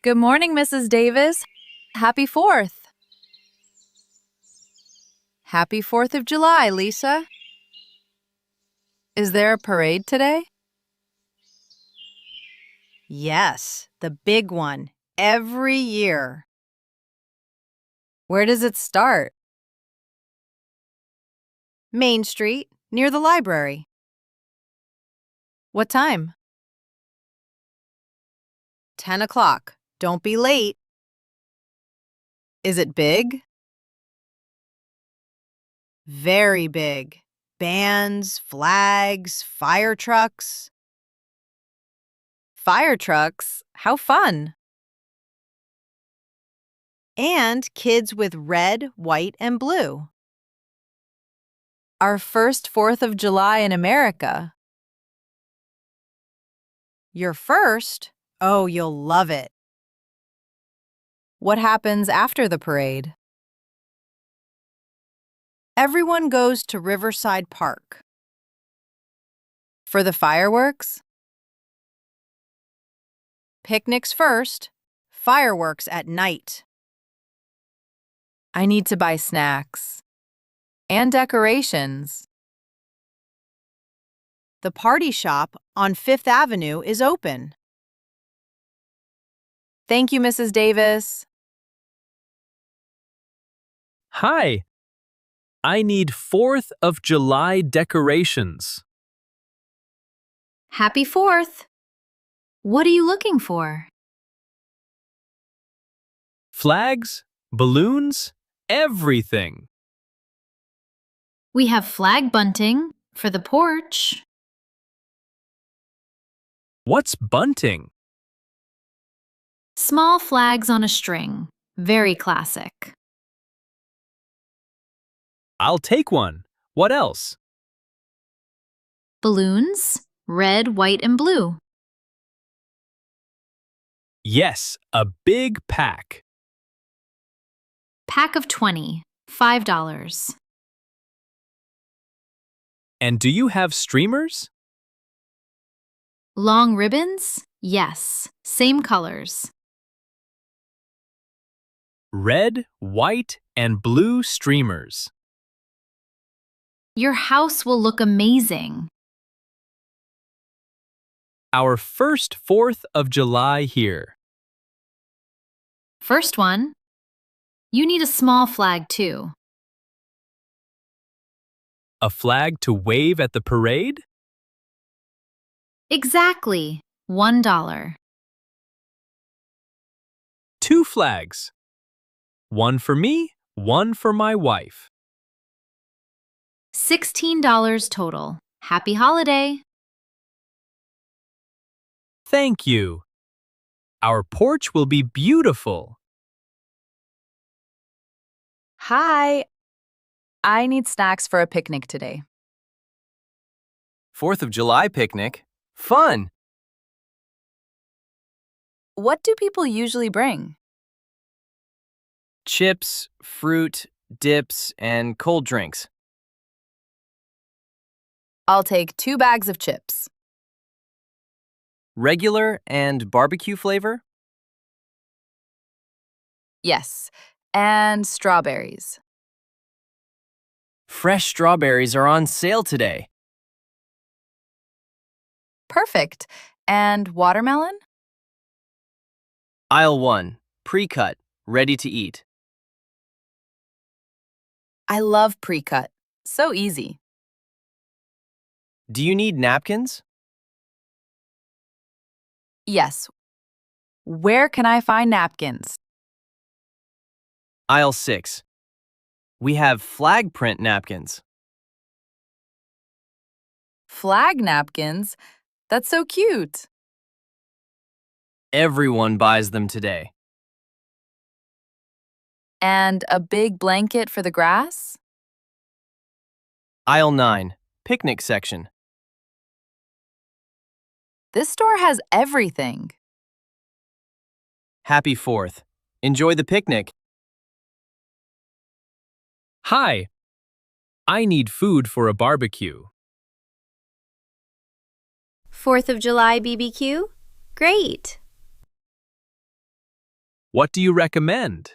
Good morning, Mrs. Davis. Happy 4th. Happy 4th of July, Lisa. Is there a parade today? Yes, the big one, every year. Where does it start? Main Street, near the library. What time? 10 o'clock. Don't be late. Is it big? Very big. Bands, flags, fire trucks. Fire trucks? How fun! And kids with red, white, and blue. Our first 4th of July in America. Your first? Oh, you'll love it. What happens after the parade? Everyone goes to Riverside Park. For the fireworks? Picnics first, fireworks at night. I need to buy snacks. And decorations. The party shop on 5th Avenue is open. Thank you, Mrs. Davis. Hi, I need 4th of July decorations. Happy 4th! What are you looking for? Flags, balloons, everything. We have flag bunting for the porch. What's bunting? Small flags on a string. Very classic. I'll take one. What else? Balloons, red, white, and blue. Yes, a big pack. Pack of 20, $5. And do you have streamers? Long ribbons? Yes, same colors. Red, white, and blue streamers. Your house will look amazing. Our first 4th of July here. First one. You need a small flag too. A flag to wave at the parade? Exactly, $1. 2 flags. One for me, one for my wife. $16 total. Happy holiday! Thank you. Our porch will be beautiful. Hi. I need snacks for a picnic today. 4th of July picnic? Fun! What do people usually bring? Chips, fruit, dips, and cold drinks. I'll take 2 bags of chips. Regular and barbecue flavor? Yes, and strawberries. Fresh strawberries are on sale today. Perfect. And watermelon? Aisle 1, pre-cut, ready to eat. I love pre-cut. So easy. Do you need napkins? Yes. Where can I find napkins? Aisle 6. We have flag print napkins. Flag napkins? That's so cute. Everyone buys them today. And a big blanket for the grass? Aisle 9, picnic section. This store has everything. Happy 4th. Enjoy the picnic. Hi, I need food for a barbecue. 4th of July BBQ? Great! What do you recommend?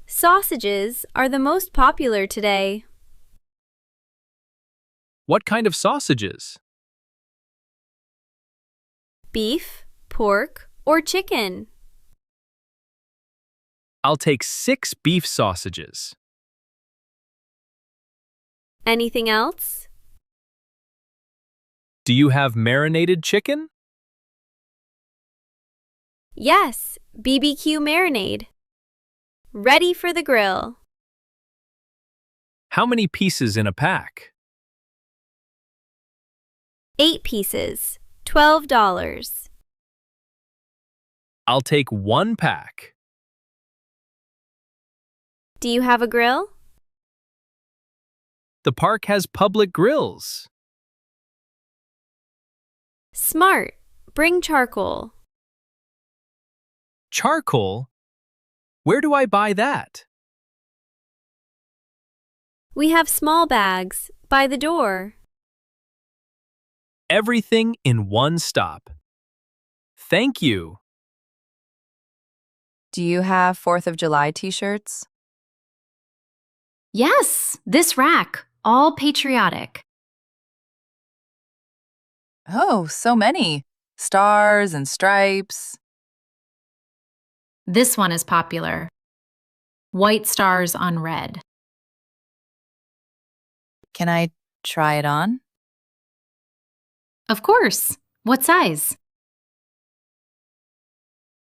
Sausages are the most popular today. What kind of sausages? Beef, pork, or chicken? I'll take 6 beef sausages. Anything else? Do you have marinated chicken? Yes, BBQ marinade. Ready for the grill. How many pieces in a pack? 8 pieces, $12. I'll take 1 pack. Do you have a grill? The park has public grills. Smart. Bring charcoal. Charcoal? Where do I buy that? We have small bags by the door. Everything in one stop. Thank you. Do you have 4th of July t-shirts? Yes, this rack, all patriotic. Oh, so many. Stars and stripes. This one is popular. White stars on red. Can I try it on? Of course. What size?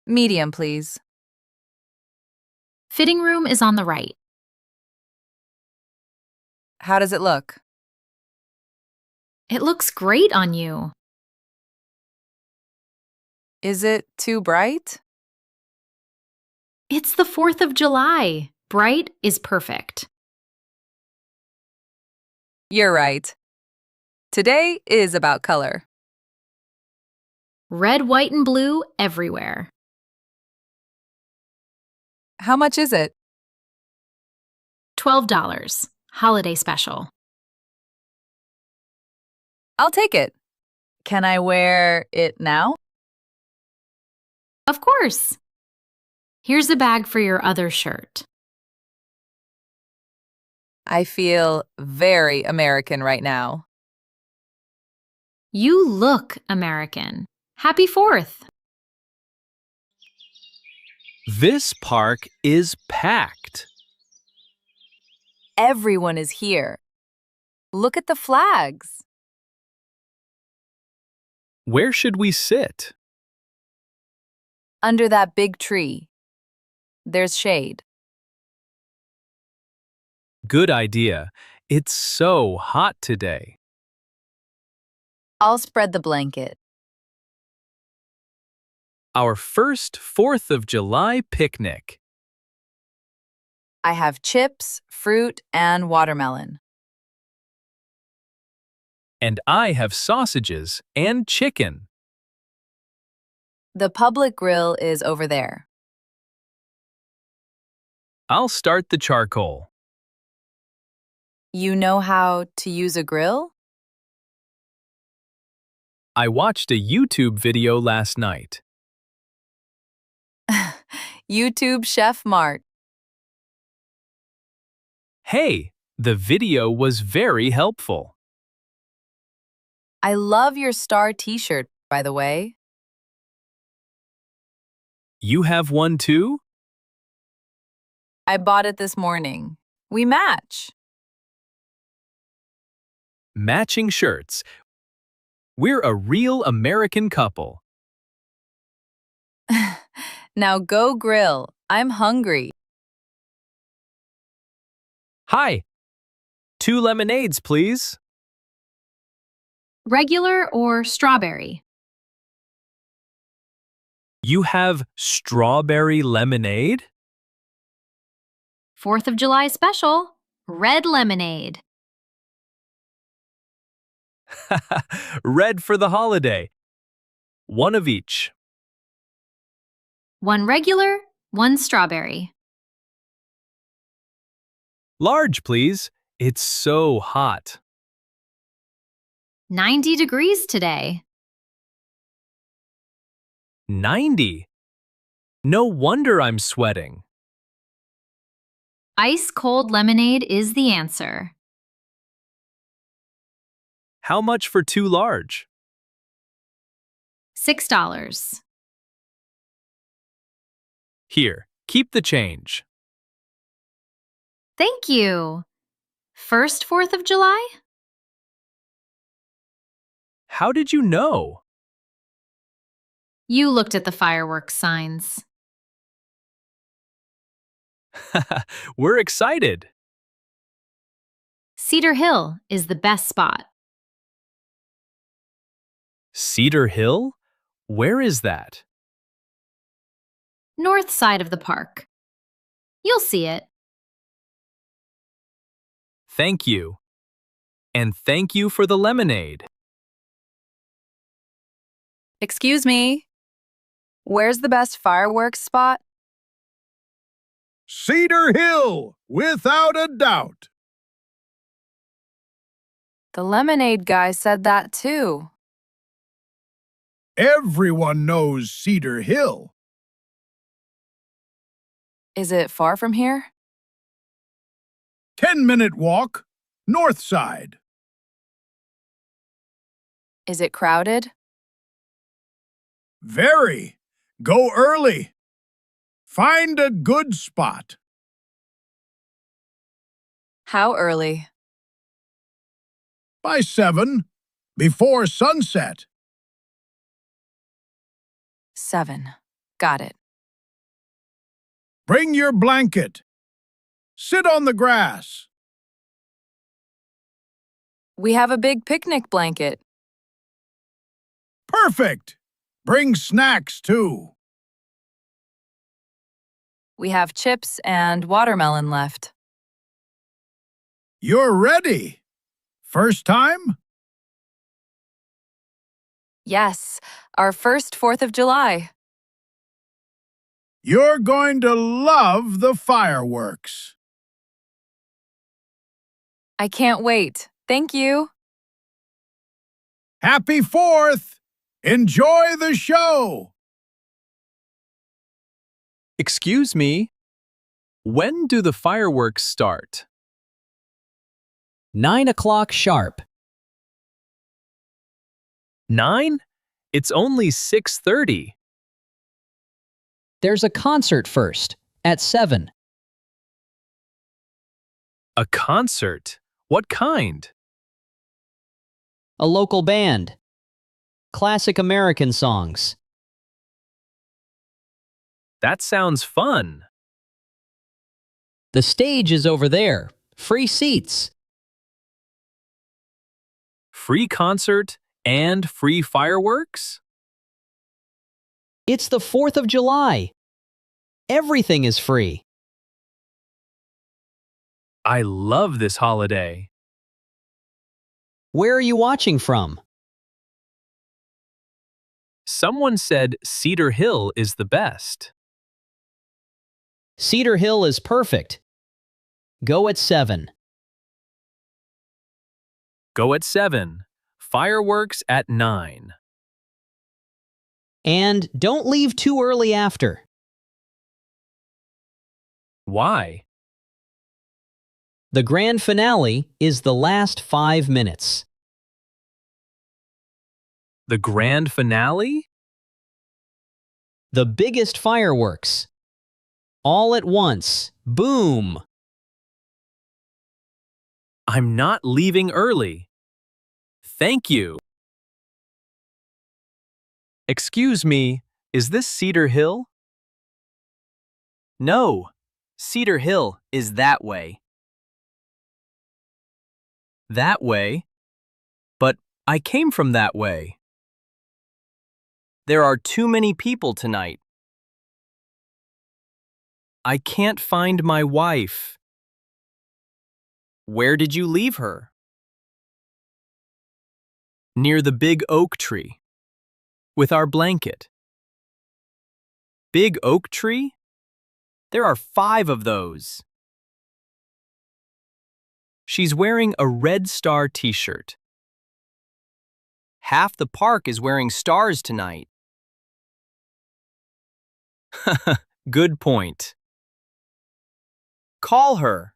Medium, please. Fitting room is on the right. How does it look? It looks great on you. Is it too bright? It's the 4th of July. Bright is perfect. You're right. Today is about color. Red, white, and blue everywhere. How much is it? $12. Holiday special. I'll take it. Can I wear it now? Of course. Here's a bag for your other shirt. I feel very American right now. You look American. Happy 4th. This park is packed. Everyone is here. Look at the flags. Where should we sit? Under that big tree. There's shade. Good idea. It's so hot today. I'll spread the blanket. Our first 4th of July picnic. I have chips, fruit, and watermelon. And I have sausages and chicken. The public grill is over there. I'll start the charcoal. You know how to use a grill? I watched a YouTube video last night. YouTube Chef Mart. Hey, the video was very helpful. I love your star t-shirt, by the way. You have one too? I bought it this morning. We match. Matching shirts. We're a real American couple. Now go grill. I'm hungry. Hi. 2 lemonades, please. Regular or strawberry? You have strawberry lemonade? 4th of July special. Red lemonade. Red for the holiday. One of each. 1 regular, 1 strawberry. Large, please. It's so hot. 90 degrees today. 90. No wonder I'm sweating. Ice cold lemonade is the answer. How much for 2 large? $6. Here, keep the change. Thank you. First 4th of July? How did you know? You looked at the fireworks signs. We're excited. Cedar Hill is the best spot. Cedar Hill? Where is that? North side of the park. You'll see it. Thank you. And thank you for the lemonade. Excuse me. Where's the best fireworks spot? Cedar Hill, without a doubt. The lemonade guy said that too. Everyone knows Cedar Hill. Is it far from here? 10-minute walk, north side. Is it crowded? Very. Go early. Find a good spot. How early? By 7, before sunset. 7. Got it. Bring your blanket. Sit on the grass. We have a big picnic blanket. Perfect. Bring snacks too. We have chips and watermelon left. You're ready. First time? Yes, our first 4th of July. You're going to love the fireworks. I can't wait. Thank you. Happy 4th! Enjoy the show! Excuse me. When do the fireworks start? 9 o'clock sharp. 9? It's only 6:30. There's a concert first, at 7. A concert? What kind? A local band. Classic American songs. That sounds fun. The stage is over there. Free seats. Free concert and free fireworks? It's the 4th of July. Everything is free. I love this holiday. Where are you watching from? Someone said Cedar Hill is the best. Cedar Hill is perfect. Go at 7. Go at 7. Fireworks at 9. And don't leave too early after. Why? The grand finale is the last 5 minutes. The grand finale? The biggest fireworks. All at once. Boom! I'm not leaving early. Thank you. Excuse me, is this Cedar Hill? No, Cedar Hill is that way. That way? But I came from that way. There are too many people tonight. I can't find my wife. Where did you leave her? Near the big oak tree. With our blanket. Big oak tree? There are 5 of those. She's wearing a Red Star t-shirt. Half the park is wearing stars tonight. Good point. Call her.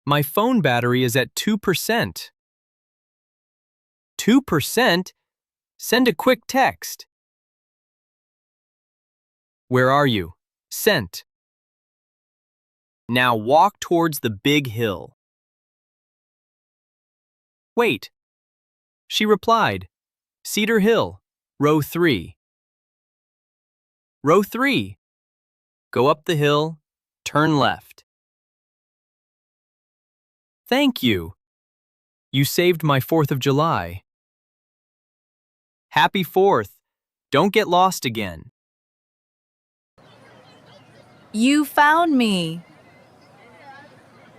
My phone battery is at 2%. 2%? Send a quick text. Where are you? Sent. Now walk towards the big hill. Wait. She replied. Cedar Hill, row 3. Row 3. Go up the hill, turn left. Thank you. You saved my 4th of July. Happy 4th. Don't get lost again. You found me.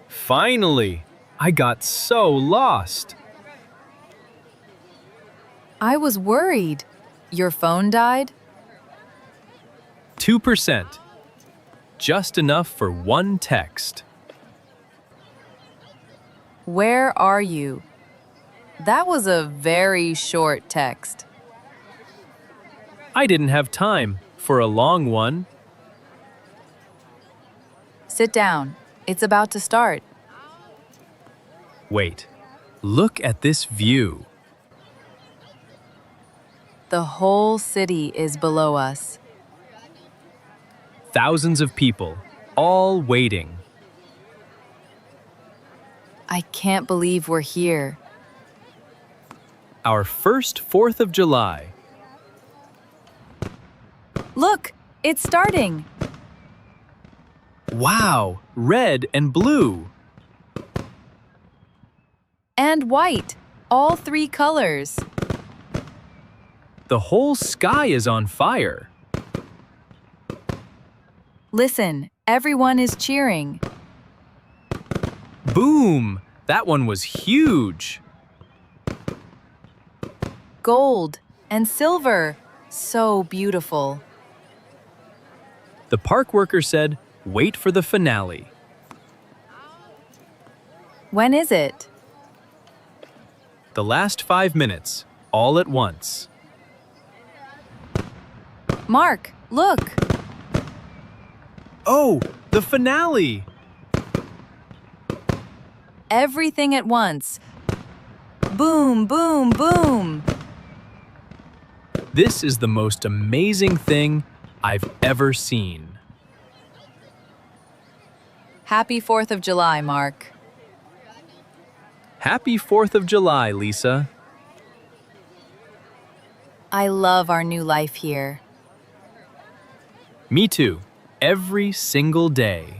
Finally! I got so lost. I was worried. Your phone died? 2%. Just enough for one text. Where are you? That was a very short text. I didn't have time for a long one. Sit down. It's about to start. Wait. Look at this view. The whole city is below us. Thousands of people, all waiting. I can't believe we're here. Our first 4th of July. Look, it's starting. Wow, red and blue. And white, all 3 colors. The whole sky is on fire. Listen, everyone is cheering. Boom! That one was huge. Gold and silver, so beautiful. The park worker said, wait for the finale. When is it? The last 5 minutes, all at once. Mark, look. Oh, the finale! Everything at once. Boom, boom, boom. This is the most amazing thing I've ever seen. Happy 4th of July, Mark. Happy 4th of July, Lisa. I love our new life here. Me too, every single day.